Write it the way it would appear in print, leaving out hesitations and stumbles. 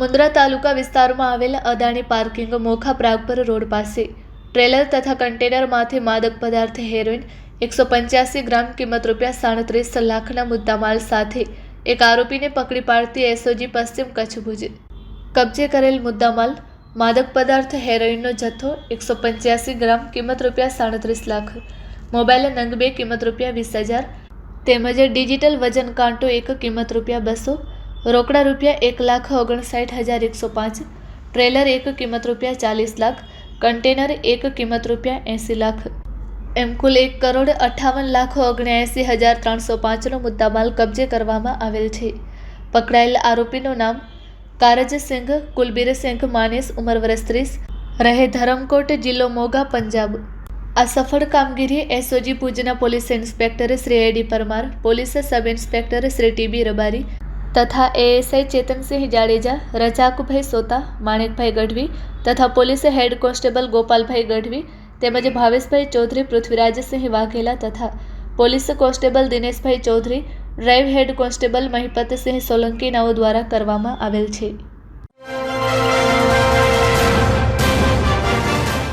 મુન્દ્રા તાલુકા વિસ્તારમાં આવેલા Adani parking Mokha Pragpar road પાસે ટ્રેલર તથા કન્ટેનરમાંથી માદક પદાર્થ હેરોઇન 185 ગ્રામ કિંમત ₹37 લાખના મુદ્દામાલ સાથે એક આરોપીને પકડી પાડતી એસઓજી પશ્ચિમ કચ્છ ભુજ કબજે કરેલ મુદ્દામાલ માદક પદાર્થ હેરોઇનનો જથ્થો 185 ગ્રામ કિંમત ₹37 લાખ, મોબાઈલ નંગ 2 કિંમત ₹20,000 તેમજ ડિજિટલ વજન કાંટો 1 કિંમત ₹200, રોકડા ₹1,59,105, ટ્રેલર 1 કિંમત ₹40 લાખ, કન્ટેનર 1 કિંમત ₹80 લાખ એમ કુલ 1,58,79,305નો મુદ્દામાલ કબજે કરવામાં આવેલ છે। પકડાયેલ આરોપીનું નામ કારજસિંઘ કુલબીરસિંઘ માનેસ, ઉંમર વર્ષ 30, રહે ધરમકોટ, જિલ્લો મોગા, પંજાબ। આ સફળ કામગીરી એસઓજી ભુજના police inspector Shri AD Parmar, police sub inspector Shri TB Rabari તથા એએસઆઈ ચેતનસિંહ જાડેજા, રજાકભાઈ સોતા, માણેકભાઈ ગઢવી તથા police head constable Gopalbhai Gadhvi તેમજ ભાવેશભાઈ ચૌધરી, પૃથ્વીરાજસિંહ વાઘેલા તથા police constable Dineshbhai Chaudhari, drive head constable Mahipatsinh Solanki નાઓ દ્વારા કરવામાં આવેલ છે।